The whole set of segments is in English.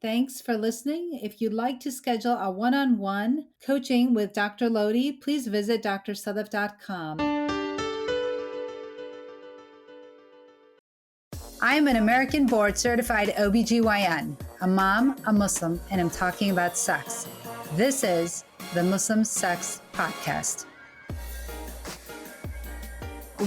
Thanks for listening. If you'd like to schedule a one-on-one coaching with Dr. Lodhi, please visit drsadaf.com. I am an American board certified OBGYN, a mom, a Muslim, and I'm talking about sex. This is the Muslim Sex Podcast.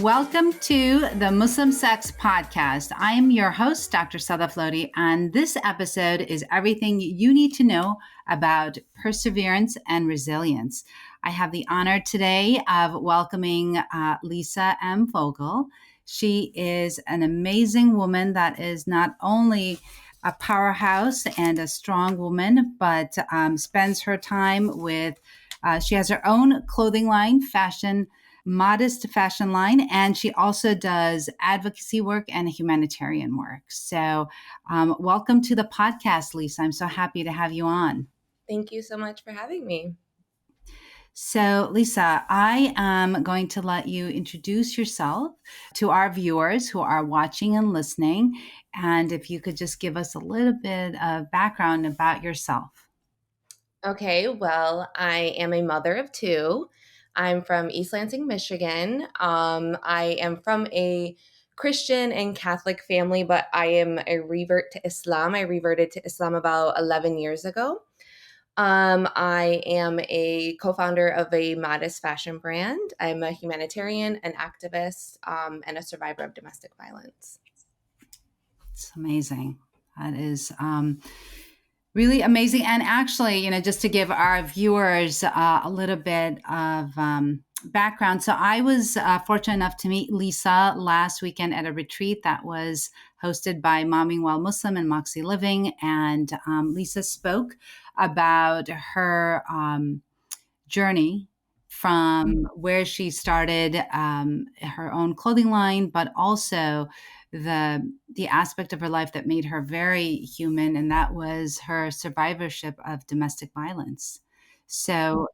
Welcome to the Muslim Sex Podcast. I am your host, Dr. Sadaf Lodhi, and this episode is everything you need to know about perseverance and resilience. I have the honor today of welcoming Lisa M.Vogl. She is an amazing woman that is not only a powerhouse and a strong woman, but spends her time with, she has her own clothing line, modest fashion line, and she also does advocacy work and humanitarian work. So welcome to the podcast, Lisa. I'm so happy to have you on. Thank you so much for having me. So, Lisa, I am going to let you introduce yourself to our viewers who are watching and listening. And if you could just give us a little bit of background about yourself. Okay, well, I am a mother of two. I'm from East Lansing, Michigan. I am from a Christian and Catholic family, but I am a revert to Islam. I reverted to Islam about 11 years ago. I am a co-founder of a modest fashion brand. I'm a humanitarian, an activist, and a survivor of domestic violence. It's amazing. That is really amazing. And actually, just to give our viewers a little bit of background. So I was fortunate enough to meet Lisa last weekend at a retreat that was hosted by Momming While Muslim and Moxie Living. And Lisa spoke about her journey from where she started her own clothing line, but also the aspect of her life that made her very human, and that was her survivorship of domestic violence. So,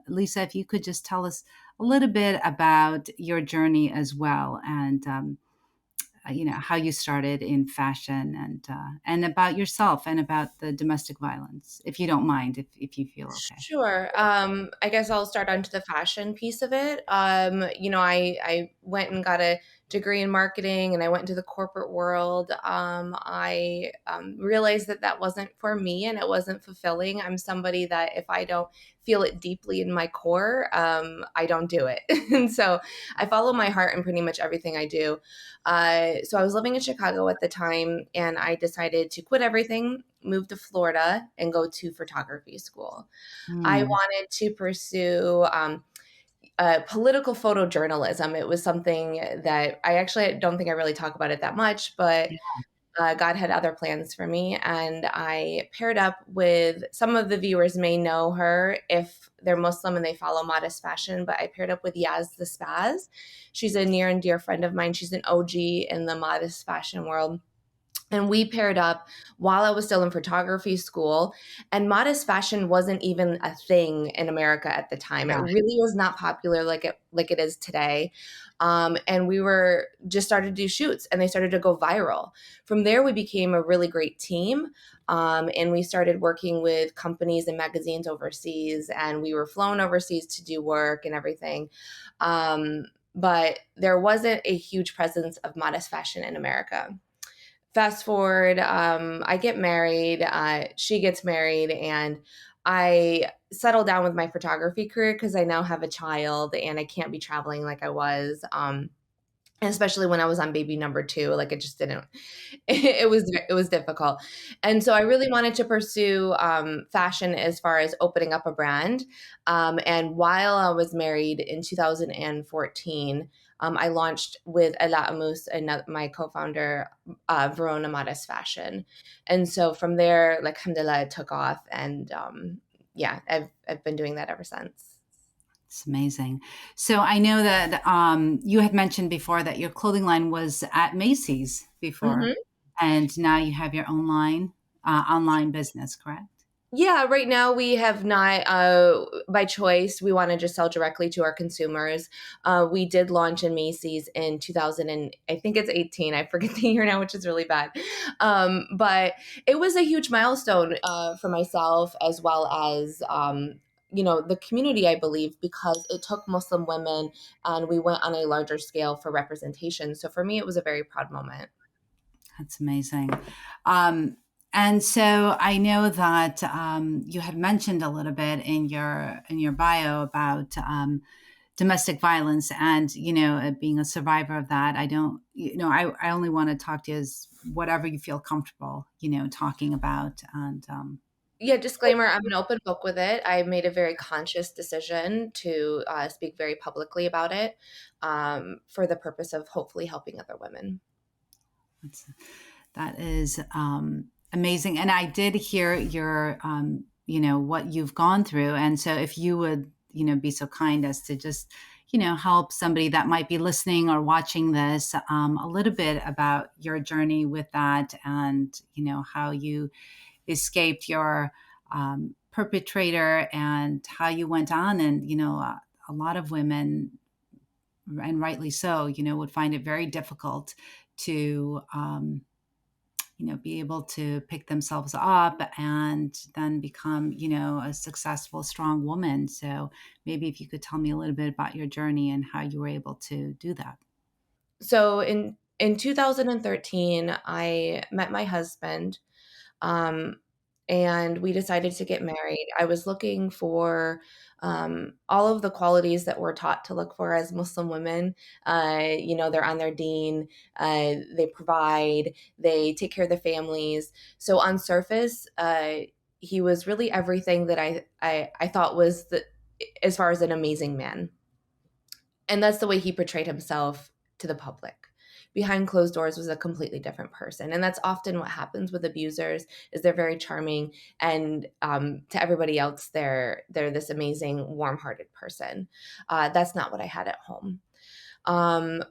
Lisa, if you could just tell us a little bit about your journey as well, and how you started in fashion, and about yourself and about the domestic violence, if you don't mind, if you feel okay. Sure. I guess I'll start onto the fashion piece of it. I went and got a degree in marketing and I went into the corporate world. I realized that wasn't for me and it wasn't fulfilling. I'm somebody that if I don't feel it deeply in my core, I don't do it. And so I follow my heart in pretty much everything I do. So I was living in Chicago at the time and I decided to quit everything, move to Florida and go to photography school. I wanted to pursue political photojournalism. It was something that I don't think I really talk about it that much, but God had other plans for me. And I paired up with some of the viewers may know her if they're Muslim and they follow modest fashion, but I paired up with Yaz the Spaz. She's a near and dear friend of mine. She's an OG in the modest fashion world. And we paired up while I was still in photography school. And modest fashion wasn't even a thing in America at the time. It really was not popular like it is today. And we were just started to do shoots and they started to go viral. From there, we became a really great team. And we started working with companies and magazines overseas. And we were flown overseas to do work and everything. But there wasn't a huge presence of modest fashion in America. Fast forward, I get married, she gets married, and I settle down with my photography career because I now have a child and I can't be traveling like I was. And especially when I was on baby number 2, like it just didn't, it was difficult. And so I really wanted to pursue fashion as far as opening up a brand. And while I was married in 2014, I launched with Ella Amus and my co-founder, Verona Modest Fashion. And so from there, like, alhamdulillah, it took off. And I've been doing that ever since. It's amazing. So I know that you had mentioned before that your clothing line was at Macy's before, and now you have your own online business, correct? Yeah, right now we have not, by choice, we want to just sell directly to our consumers. We did launch in Macy's in 2000 and I think it's 18. I forget the year now, which is really bad. But it was a huge milestone for myself as well as, the community, I believe, because it took Muslim women and we went on a larger scale for representation. So for me, it was a very proud moment. That's amazing. Um, and so I know that you had mentioned a little bit in your bio about domestic violence, and being a survivor of that. I don't, I only want to talk to you as whatever you feel comfortable, talking about. And Yeah, disclaimer, I'm an open book with it. I made a very conscious decision to speak very publicly about it for the purpose of hopefully helping other women. That's, that is amazing. And I did hear your, what you've gone through. And so if you would, be so kind as to just, help somebody that might be listening or watching this a little bit about your journey with that, and, how you escaped your perpetrator, and how you went on. And, a lot of women, and rightly so, would find it very difficult to, be able to pick themselves up and then become, a successful, strong woman. So maybe if you could tell me a little bit about your journey and how you were able to do that. So in 2013, I met my husband, um, and we decided to get married. I was looking for all of the qualities that we're taught to look for as Muslim women. They're on their deen, they provide, they take care of their families. So on surface, he was really everything that I thought was as far as an amazing man. And that's the way he portrayed himself to the public. Behind closed doors was a completely different person, and that's often what happens with abusers. Is they're very charming, and to everybody else, they're this amazing, warm-hearted person. That's not what I had at home. Um,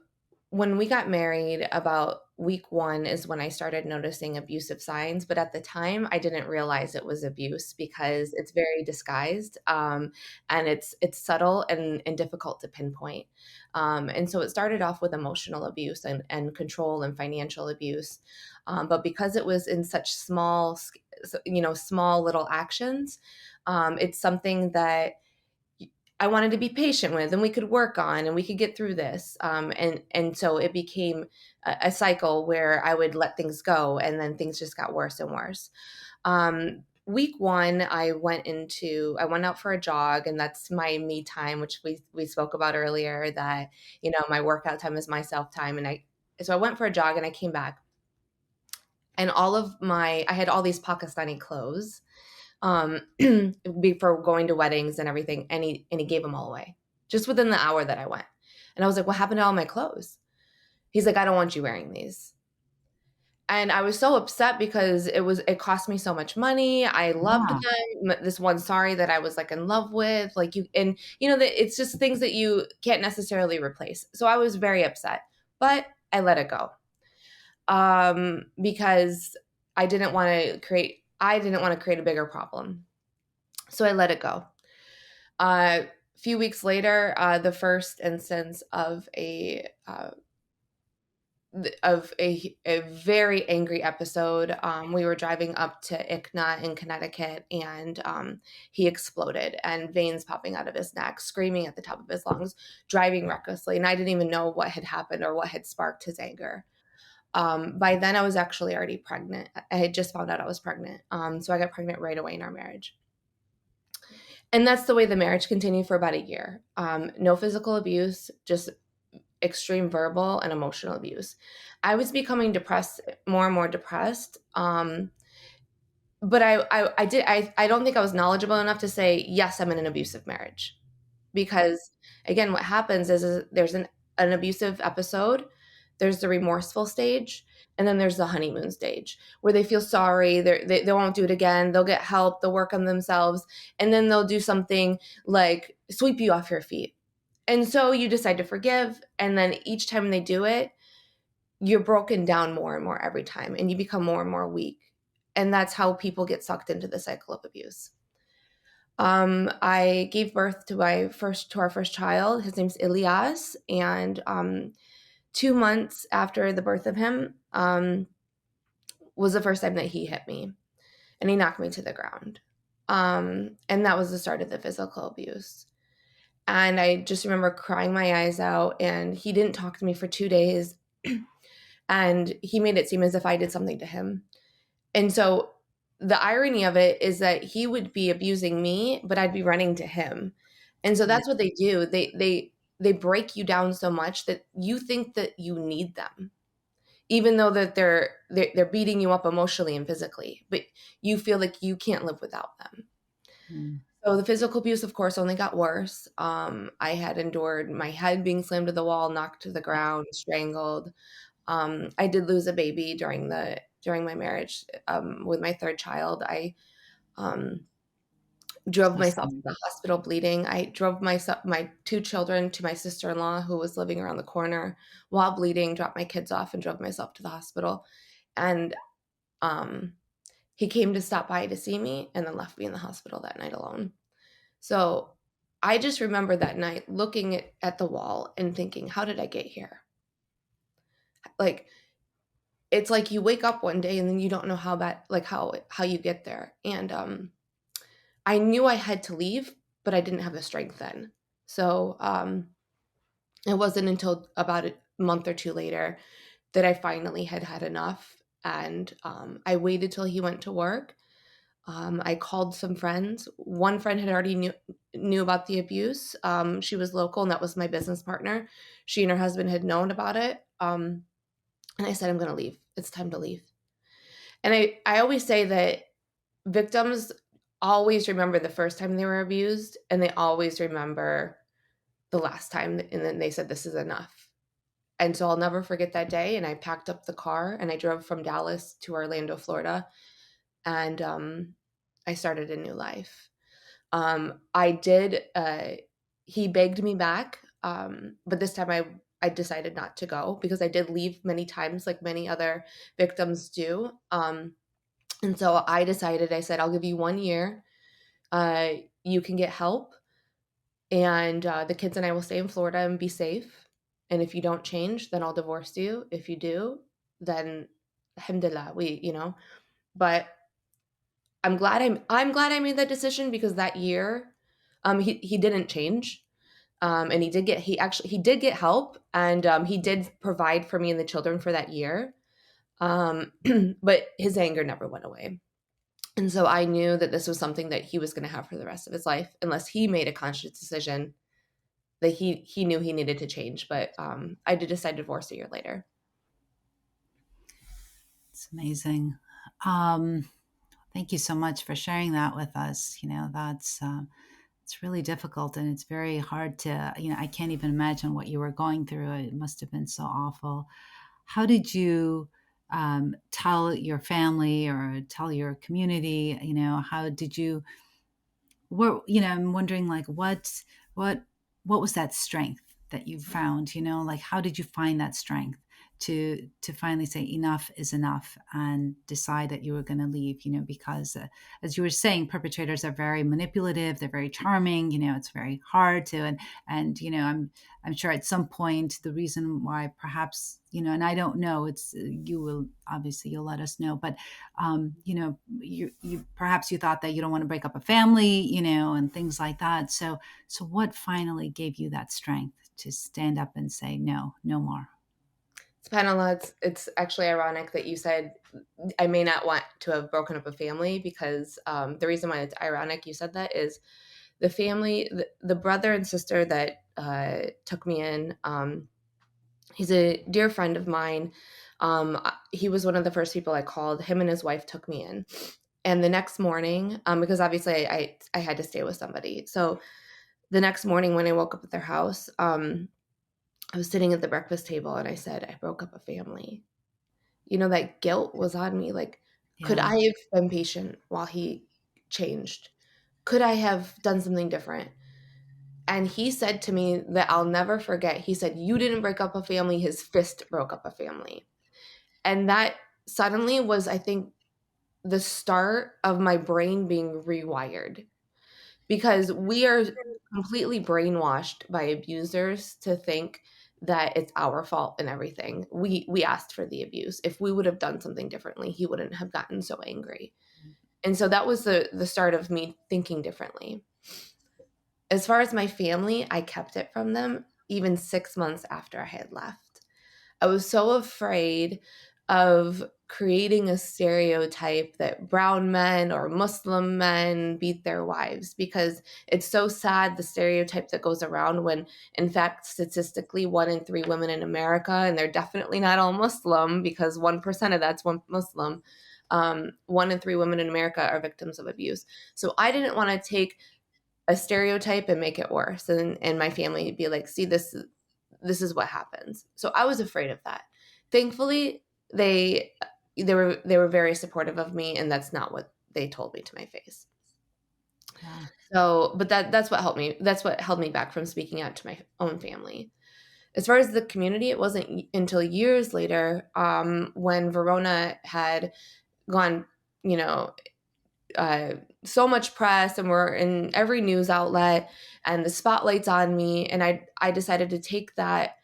when we got married, about week one is when I started noticing abusive signs. But at the time, I didn't realize it was abuse because it's very disguised, and it's subtle and difficult to pinpoint. And so it started off with emotional abuse and control and financial abuse. But because it was in such small little actions, it's something that I wanted to be patient with, and we could work on, and we could get through this. And so it became a cycle where I would let things go, and then things just got worse and worse. Week one, I went out for a jog, and that's my me time, which we spoke about earlier. That my workout time is my self time, and I went for a jog, and I came back, and I had all these Pakistani clothes before going to weddings and everything, and he gave them all away just within the hour that I went. And I was like, "What happened to all my clothes?" He's like, "I don't want you wearing these." And I was so upset because it cost me so much money. I loved Yeah. them. This one sari that I was like in love with, like that it's just things that you can't necessarily replace. So I was very upset, but I let it go because I didn't want to create a bigger problem. So I let it go. A few weeks later, the first instance of a very angry episode. We were driving up to ICNA in Connecticut, and he exploded, and veins popping out of his neck, screaming at the top of his lungs, driving recklessly, and I didn't even know what had happened or what had sparked his anger. By then, I was actually already pregnant. I had just found out I was pregnant, so I got pregnant right away in our marriage. And that's the way the marriage continued for about a year. No physical abuse, just extreme verbal and emotional abuse. I was becoming depressed, more and more depressed. But I don't think I was knowledgeable enough to say, yes, I'm in an abusive marriage. Because again, what happens is there's an abusive episode, there's the remorseful stage, and then there's the honeymoon stage where they feel sorry, they won't do it again, they'll get help, they'll work on themselves, and then they'll do something like sweep you off your feet. And so you decide to forgive, and then each time they do it, you're broken down more and more every time, and you become more and more weak. And that's how people get sucked into the cycle of abuse. I gave birth to our first child. His name's Ilias, and 2 months after the birth of him was the first time that he hit me, and he knocked me to the ground. And that was the start of the physical abuse. And I just remember crying my eyes out, and he didn't talk to me for 2 days, and he made it seem as if I did something to him. And so the irony of it is that he would be abusing me, but I'd be running to him. And so Yeah. that's what they do. They break you down so much that you think that you need them, even though that they're beating you up emotionally and physically, but you feel like you can't live without them. Mm. So the physical abuse, of course, only got worse. I had endured my head being slammed to the wall, knocked to the ground, strangled. I did lose a baby during my marriage with my third child. I um, drove So myself to sorry. the hospital bleeding. I drove my two children to my sister-in-law who was living around the corner while bleeding. Dropped my kids off and drove myself to the hospital. And um, he came to stop by to see me, and then left me in the hospital that night alone. So I just remember that night looking at the wall and thinking, how did I get here? Like, it's like you wake up one day and then you don't know how you get there. And I knew I had to leave, but I didn't have the strength then. So it wasn't until about a month or two later that I finally had had enough. And I waited till he went to work. I called some friends. One friend had already knew about the abuse. She was local, and that was my business partner. She and her husband had known about it. And I said, I'm going to leave. It's time to leave. And I always say that victims always remember the first time they were abused, and they always remember the last time. And then they said, this is enough. And so I'll never forget that day. And I packed up the car and I drove from Dallas to Orlando, Florida. And I started a new life. I did, he begged me back. But this time I decided not to go because I did leave many times, like many other victims do. And so I said, I'll give you 1 year. You can get help, and the kids and I will stay in Florida and be safe. And if you don't change, then I'll divorce you. If you do, then alhamdulillah, but I'm glad I made that decision because that year, he didn't change. And he did get help, and he did provide for me and the children for that year. But his anger never went away. And so I knew that this was something that he was going to have for the rest of his life unless he made a conscious decision that he knew he needed to change. But I did decide to divorce a year later. It's amazing. Um, Thank you so much for sharing that with us. That's it's really difficult, and it's very hard to. I can't even imagine what you were going through. It must have been so awful. How did you tell your family or tell your community? How did you? I'm wondering, like, what what was that strength that you found? Like, how did you find that strength to finally say enough is enough and decide that you were going to leave? Because as you were saying, perpetrators are very manipulative, they're very charming. It's very hard to, and I'm sure at some point the reason why perhaps, and I don't know, it's you will obviously, you'll let us know, but you perhaps you thought that you don't want to break up a family, and things like that. So what finally gave you that strength to stand up and say no, no more? SubhanAllah, it's actually ironic that you said I may not want to have broken up a family because the reason why it's ironic you said that is the family, the brother and sister that took me in. He's a dear friend of mine. He was one of the first people I called. Him and his wife took me in. And the next morning, because obviously I had to stay with somebody. So the next morning when I woke up at their house, I was sitting at the breakfast table and I said, I broke up a family. That guilt was on me. Like, could Yeah. I have been patient while he changed? Could I have done something different? And he said to me that I'll never forget. He said, you didn't break up a family. His fist broke up a family. And that suddenly was, I think, the start of my brain being rewired, because we are completely brainwashed by abusers to think that it's our fault and everything. We asked for the abuse. If we would have done something differently, he wouldn't have gotten so angry. And so that was the start of me thinking differently. As far as my family, I kept it from them even 6 months after I had left. I was so afraid of creating a stereotype that brown men or Muslim men beat their wives, because it's so sad, the stereotype that goes around, when in fact statistically 1 in 3 women in America, and they're definitely not all Muslim because 1% of that's one Muslim, 1 in 3 women in America are victims of abuse. So I didn't want to take a stereotype and make it worse, and my family would be like, see, this is what happens. So I was afraid of that. Thankfully, they were very supportive of me, and that's not what they told me to my face. Yeah. So, but that's what helped me. That's what held me back from speaking out to my own family. As far as the community, it wasn't until years later, when Verona had gone, you know, so much press, and we're in every news outlet, and the spotlight's on me, and I decided to take that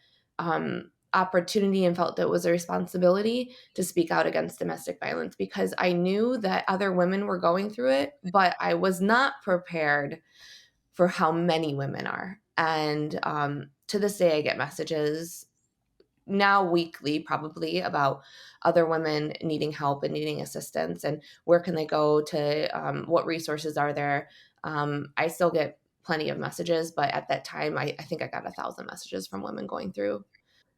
opportunity and felt that it was a responsibility to speak out against domestic violence, because I knew that other women were going through it, but I was not prepared for how many women are. And to this day, I get messages now weekly probably about other women needing help and needing assistance, and where can they go to, what resources are there. I still get plenty of messages, but at that time I think I got 1,000 messages from women going through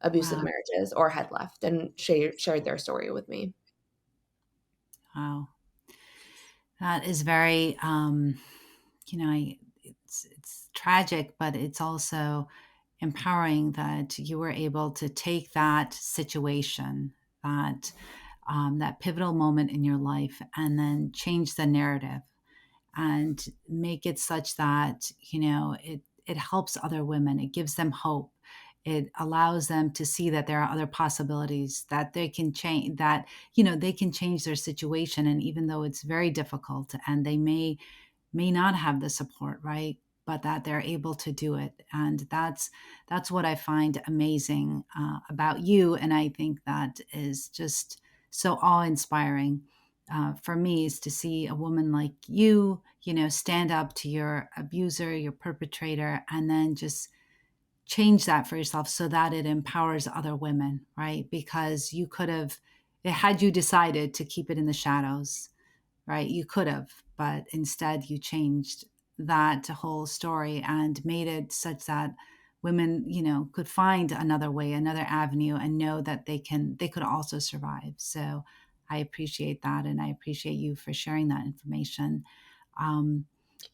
abusive Wow. marriages or had left and shared their story with me. Wow. That is very, it's tragic, but it's also empowering that you were able to take that situation, that pivotal moment in your life, and then change the narrative and make it such that it helps other women. It gives them hope. It allows them to see that there are other possibilities, that they can change, that they can change their situation. And even though it's very difficult, and they may not have the support, right, but that they're able to do it. And that's what I find amazing about you. And I think that is just so awe-inspiring for me, is to see a woman like you, stand up to your abuser, your perpetrator, and then just change that for yourself so that it empowers other women, right? Because you could have, had you decided to keep it in the shadows, right? You could have, but instead you changed that whole story and made it such that women, could find another way, another avenue, and know that they could also survive. So I appreciate that. And I appreciate you for sharing that information. Um,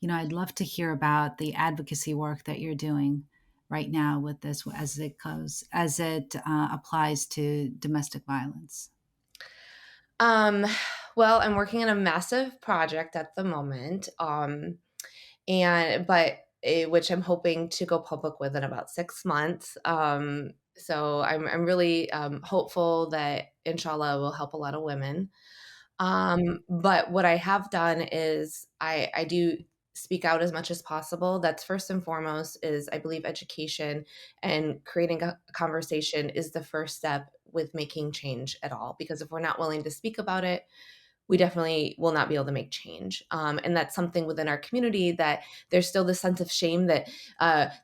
I'd love to hear about the advocacy work that you're doing right now with this, as it applies to domestic violence. Um, well, I'm working on a massive project at the moment, and but which I'm hoping to go public with in about 6 months. So I'm really hopeful that inshallah will help a lot of women. But what I have done is I do speak out as much as possible. That's first and foremost, is I believe education and creating a conversation is the first step with making change at all. Because if we're not willing to speak about it, we definitely will not be able to make change. And that's something within our community, that there's still this sense of shame that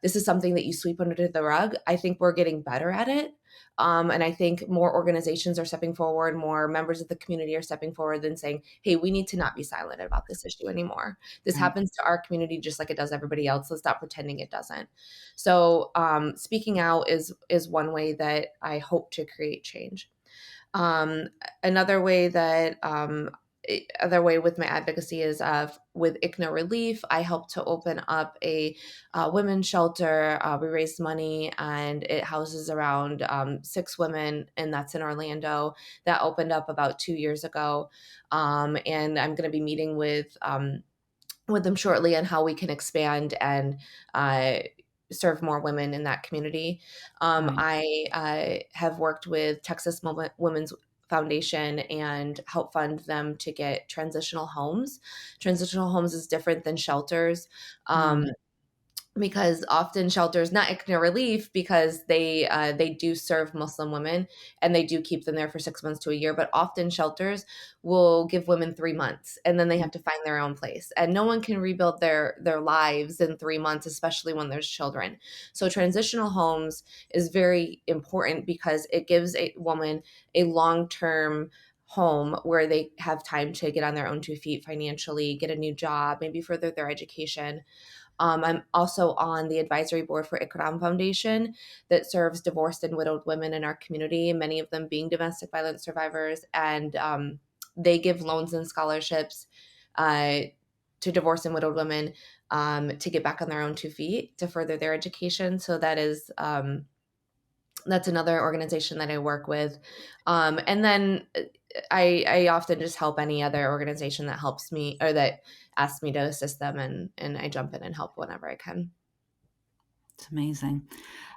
this is something that you sweep under the rug. I think we're getting better at it. And I think more organizations are stepping forward, more members of the community are stepping forward and saying, hey, we need to not be silent about this issue anymore. This Right. happens to our community just like it does everybody else. Let's stop pretending it doesn't. So speaking out is one way that I hope to create change. Um, another way that other way with my advocacy is with ICNA Relief. I helped to open up a women's shelter. We raised money, and it houses around 6 women, and that's in Orlando. That opened up about 2 years ago, and I'm going to be meeting with them shortly on how we can expand and serve more women in that community. Right. I have worked with Texas Women's Foundation and help fund them to get transitional homes. Transitional homes is different than shelters. Mm, Because often shelters not ICNA relief because they do serve Muslim women and they do keep them there for 6 months to a year, but often shelters will give women 3 months and then they mm, have to find their own place, and no one can rebuild their lives in 3 months, especially when there's children. So transitional homes is very important because it gives a woman a long-term home where they have time to get on their own 2 feet financially, get a new job, maybe further their education. I'm also on the advisory board for Ikram Foundation that serves divorced and widowed women in our community, many of them being domestic violence survivors. And they give loans and scholarships uh, to divorced and widowed women to get back on their own 2 feet to further their education. So that's another organization that I work with. And then I often just help any other organization that helps me or that asks me to assist them, and I jump in and help whenever I can. it's amazing.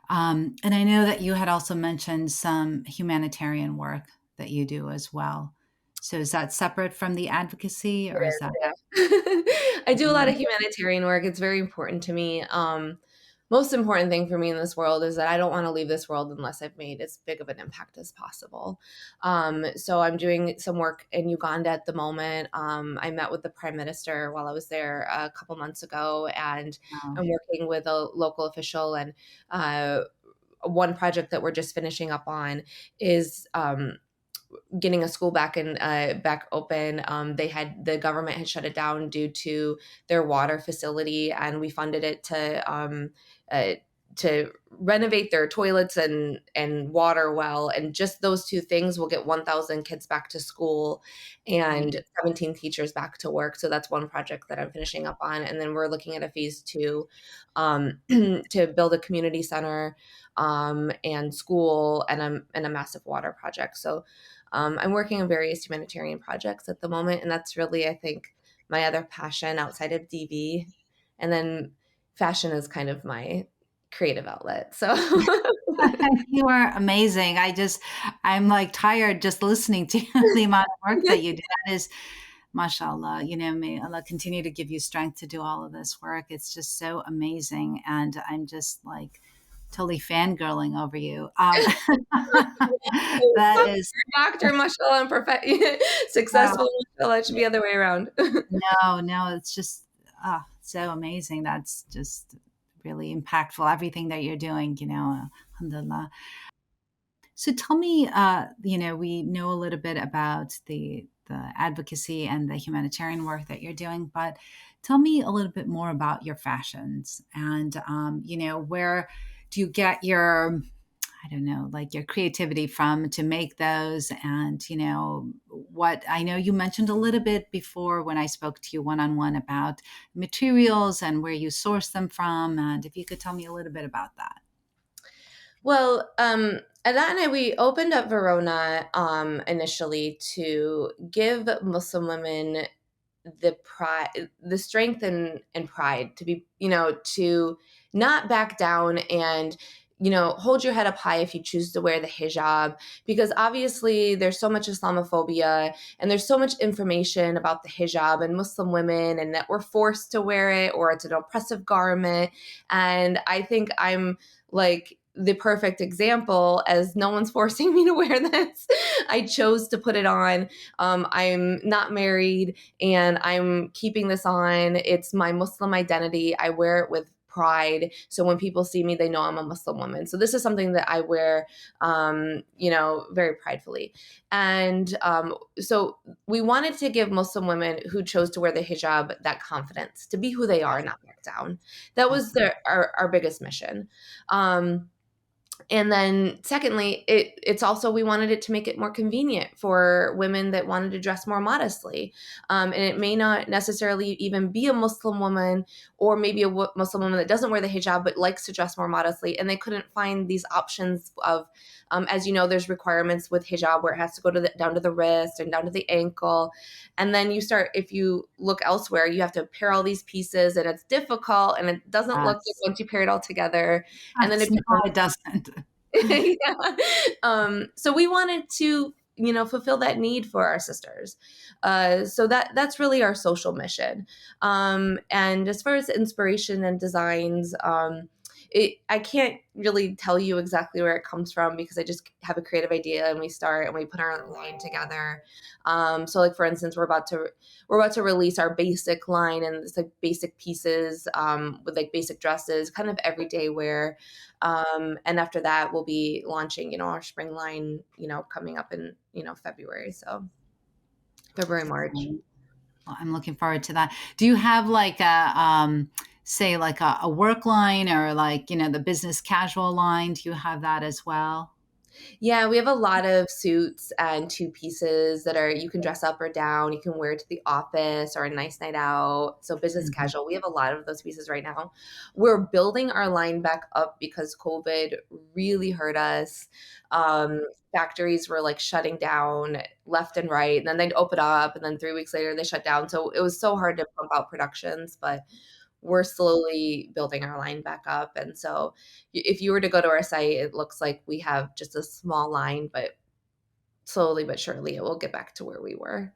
And I know that you had also mentioned some humanitarian work that you do as well. So is that separate from the advocacy, or is that? Yeah. I do a lot of humanitarian work. It's very important to me. Most important thing for me in this world is that I don't want to leave this world unless I've made as big of an impact as possible. So I'm doing some work in Uganda at the moment. I met with the prime minister while I was there a couple months ago, and Oh, I'm working with a local official. And one project that we're just finishing up on is getting a school back open. The government had shut it down due to their water facility, and we funded it uh, to renovate their toilets and water well. And just those two things will get 1,000 kids back to school great. and 17 teachers back to work. So that's one project that I'm finishing up on, and then we're looking at a phase two to build a community center and school and a massive water project. So I'm working on various humanitarian projects at the moment, and that's really, I think, my other passion outside of DV. And then fashion is kind of my creative outlet. So, You are amazing. I'm like tired just listening to the amount of work that you do. That is, mashallah, may Allah continue to give you strength to do all of this work. It's just so amazing. And I'm just like totally fangirling over you. That is, doctor, mashallah, and oh, successful, mashallah. It should be the other way around. no, it's just so amazing. That's just really impactful. Everything that you're doing, alhamdulillah. So tell me, we know a little bit about the advocacy and the humanitarian work that you're doing, but tell me a little bit more about your fashions and, where do you get your, I don't know, like your creativity from to make those? And, what I know you mentioned a little bit before when I spoke to you one on one about materials and where you source them from. And if you could tell me a little bit about that. Well, Ada and I, we opened up Verona initially to give Muslim women the pride, the strength and pride to be, to not back down and, hold your head up high if you choose to wear the hijab, because obviously there's so much Islamophobia and there's so much information about the hijab and Muslim women and that we're forced to wear it or it's an oppressive garment. And I think I'm like the perfect example, as no one's forcing me to wear this. I chose to put it on. I'm not married and I'm keeping this on. It's my Muslim identity. I wear it with pride. So when people see me, they know I'm a Muslim woman. So this is something that I wear, very pridefully. And so we wanted to give Muslim women who chose to wear the hijab that confidence to be who they are and not back down. That was our biggest mission. And then secondly, it's also, we wanted it to make it more convenient for women that wanted to dress more modestly. And it may not necessarily even be a Muslim woman or maybe a Muslim woman that doesn't wear the hijab but likes to dress more modestly. And they couldn't find these options of, as you know, there's requirements with hijab where it has to go down to the wrist and down to the ankle. And then if you look elsewhere, you have to pair all these pieces and it's difficult and it doesn't look good Yes. once you pair it all together. And then it No, becomes it doesn't. yeah. So we wanted to fulfill that need for our sisters. So that's really our social mission. And as far as inspiration and designs, I can't really tell you exactly where it comes from because I just have a creative idea and we start and we put our line together. So like for instance, we're about to release our basic line, and it's like basic pieces, with like basic dresses, kind of everyday wear. And after that, we'll be launching, our spring line, coming up in, February. So February, March. Well, I'm looking forward to that. Do you have like say like a work line or like, the business casual line? Do you have that as well? Yeah, we have a lot of suits and two pieces that are you can dress up or down. You can wear it to the office or a nice night out. So business Mhm. casual. We have a lot of those pieces right now. We're building our line back up because COVID really hurt us. Um, Factories were like shutting down left and right, and then they'd open up, and then 3 weeks later they shut down. So it was so hard to pump out productions, but we're slowly building our line back up. And so if you were to go to our site, it looks like we have just a small line, but slowly but surely it will get back to where we were.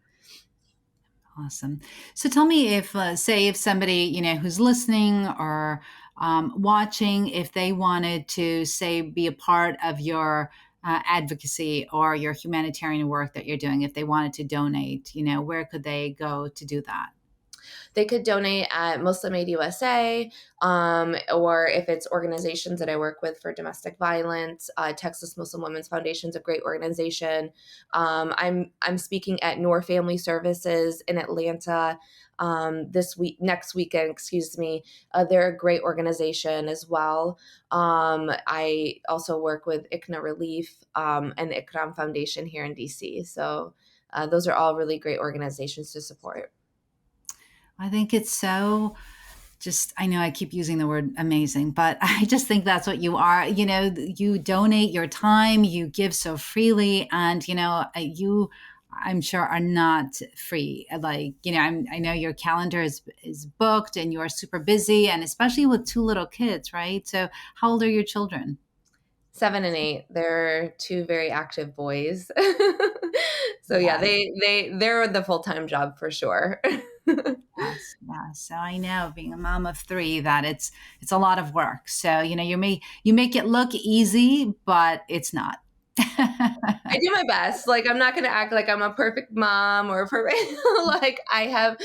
Awesome. So tell me if, say, if somebody, who's listening or watching, if they wanted to, say, be a part of your advocacy or your humanitarian work that you're doing, if they wanted to donate, where could they go to do that? They could donate at Muslim Aid USA, or if it's organizations that I work with for domestic violence, Texas Muslim Women's Foundation is a great organization. I'm speaking at Noor Family Services in Atlanta this week, next weekend, excuse me. They're a great organization as well. I also work with ICNA Relief and the Ikram Foundation here in DC. So those are all really great organizations to support. I think it's so just, I know I keep using the word amazing, but I just think that's what you are. You donate your time, you give so freely, and, you, I'm sure, are not free. Like, I know your calendar is booked and you're super busy, and especially with two little kids, right? So, how old are your children? 7 and 8. They're two very active boys. So yeah, Yes. they're the full-time job for sure. Yes, yes. So I know, being a mom of three, that it's a lot of work. So you make it look easy, but it's not. I do my best. Like I'm not going to act like I'm a perfect mom or a perfect like I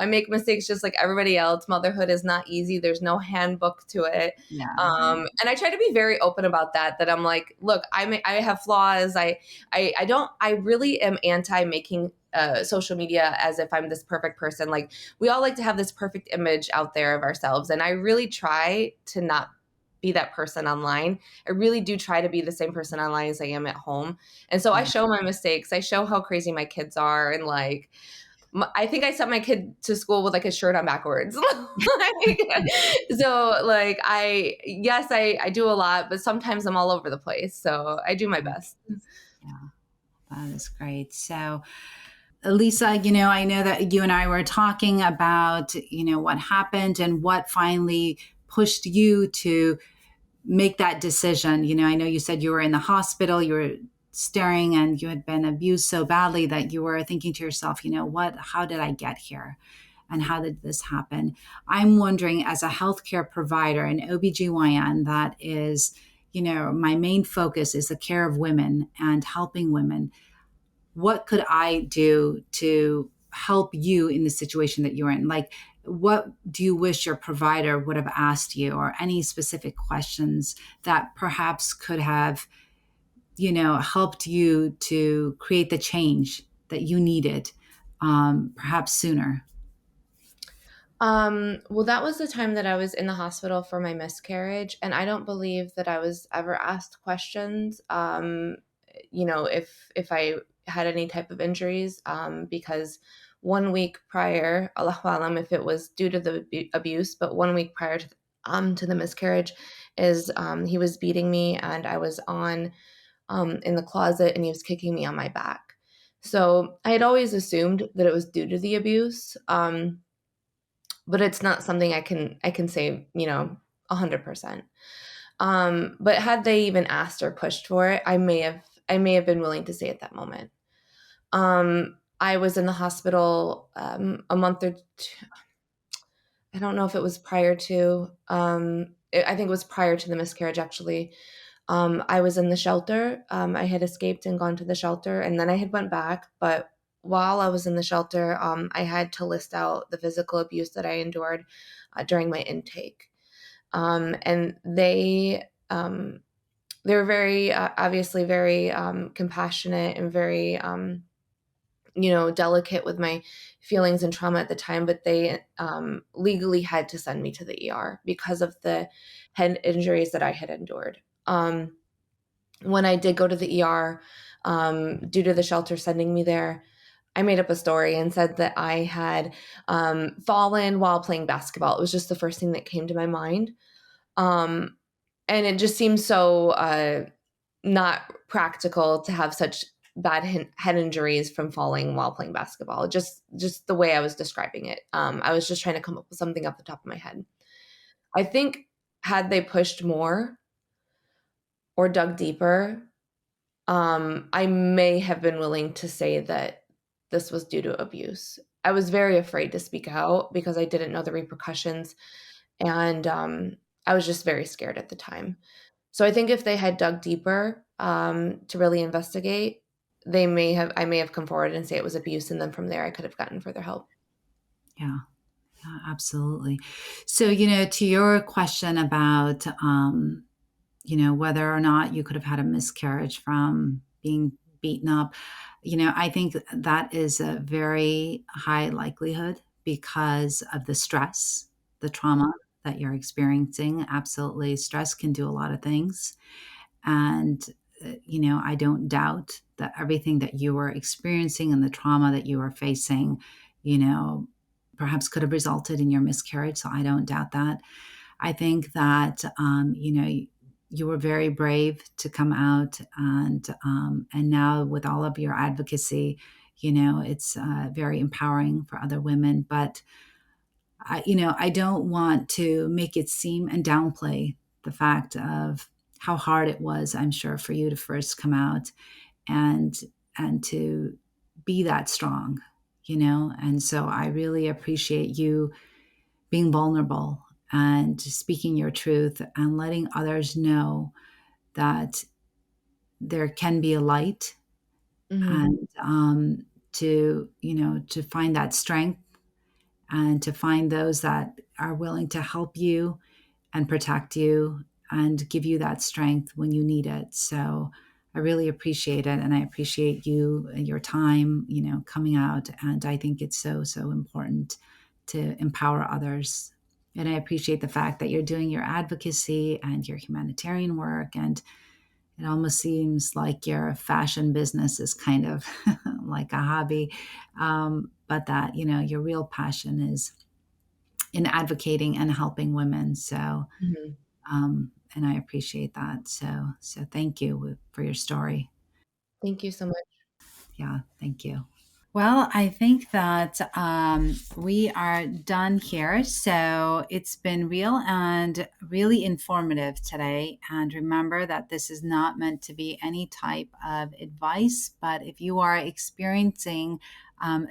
make mistakes just like everybody else. Motherhood is not easy. There's no handbook to it. Yeah, And I try to be very open about that I'm like, look, I have flaws. I don't I really am anti making social media as if I'm this perfect person. Like we all like to have this perfect image out there of ourselves, and I really try to not be that person online. I really do try to be the same person online as I am at home. And so I yeah. show my mistakes. I show how crazy my kids are. And like, I think I sent my kid to school with like a shirt on backwards. Like, so like, yes, I do a lot, but sometimes I'm all over the place. So I do my best. Yeah, that is great. So, Lisa, I know that you and I were talking about, what happened and what finally pushed you to make that decision. I know you said you were in the hospital, you were staring, and you had been abused so badly that you were thinking to yourself, how did I get here? And how did this happen? I'm wondering, as a healthcare provider, an OBGYN, that is, my main focus is the care of women and helping women. What could I do to help you in the situation that you're in? Like, what do you wish your provider would have asked you, or any specific questions that perhaps could have, helped you to create the change that you needed, perhaps sooner? Well, that was the time that I was in the hospital for my miscarriage, and I don't believe that I was ever asked questions. If I had any type of injuries, because 1 week prior, Allahu alam, if it was due to the abuse, but 1 week prior to the miscarriage, is he was beating me, and I was on in the closet, and he was kicking me on my back. So I had always assumed that it was due to the abuse. But it's not something I can say, 100%. But had they even asked or pushed for it, I may have I may have been willing to say at that moment. I was in the hospital a month or two. I don't know if it was prior to. I think it was prior to the miscarriage, actually. I was in the shelter. I had escaped and gone to the shelter, and then I had went back. But while I was in the shelter, I had to list out the physical abuse that I endured during my intake. And they were very obviously very compassionate and very delicate with my feelings and trauma at the time, but they legally had to send me to the ER because of the head injuries that I had endured. When I did go to the ER, due to the shelter sending me there, I made up a story and said that I had fallen while playing basketball. It was just the first thing that came to my mind. Um, and it just seems so not practical to have such bad head injuries from falling while playing basketball. Just the way I was describing it. I was just trying to come up with something off the top of my head. I think had they pushed more or dug deeper, I may have been willing to say that this was due to abuse. I was very afraid to speak out because I didn't know the repercussions, and I was just very scared at the time. So I think if they had dug deeper to really investigate, I may have come forward and say it was abuse, and then from there I could have gotten further help. Yeah. Yeah, absolutely. So, to your question about, whether or not you could have had a miscarriage from being beaten up, I think that is a very high likelihood because of the stress, the trauma that you're experiencing. Absolutely. Stress can do a lot of things. And, I don't doubt that everything that you were experiencing and the trauma that you were facing, you know, perhaps could have resulted in your miscarriage. So I don't doubt that. I think that, you were very brave to come out, and now with all of your advocacy, it's very empowering for other women. But I don't want to make it seem and downplay the fact of how hard it was, I'm sure, for you to first come out and to be that strong, And so I really appreciate you being vulnerable and speaking your truth and letting others know that there can be a light, Mm-hmm. and to find that strength and to find those that are willing to help you and protect you and give you that strength when you need it. So I really appreciate it. And I appreciate you and your time, coming out. And I think it's so, so important to empower others. And I appreciate the fact that you're doing your advocacy and your humanitarian work. And it almost seems like your fashion business is kind of like a hobby. But that, your real passion is in advocating and helping women. So, Mm-hmm. and I appreciate that. So thank you for your story. Thank you so much. Yeah, thank you. Well, I think that we are done here. So it's been real and really informative today. And remember that this is not meant to be any type of advice, but if you are experiencing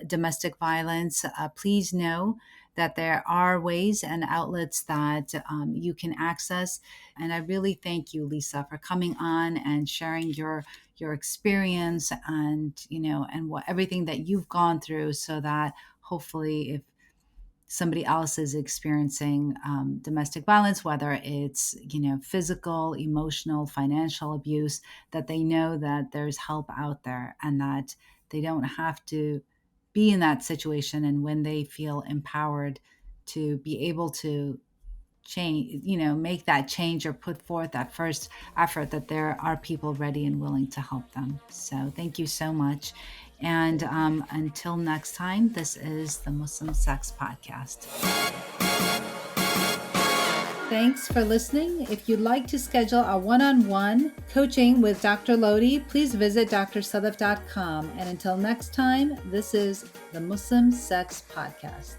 domestic violence, please know that there are ways and outlets that you can access. And I really thank you, Lisa, for coming on and sharing your experience and and what everything that you've gone through, so that hopefully if somebody else is experiencing domestic violence, whether it's physical, emotional, financial abuse, that they know that there's help out there and that they don't have to be in that situation. And when they feel empowered to be able to change, make that change or put forth that first effort, that there are people ready and willing to help them. So thank you so much. And until next time, this is the Muslim Sex Podcast. Thanks for listening. If you'd like to schedule a one-on-one coaching with Dr. Lodhi, please visit drsadaf.com. And until next time, this is the Muslim Sex Podcast.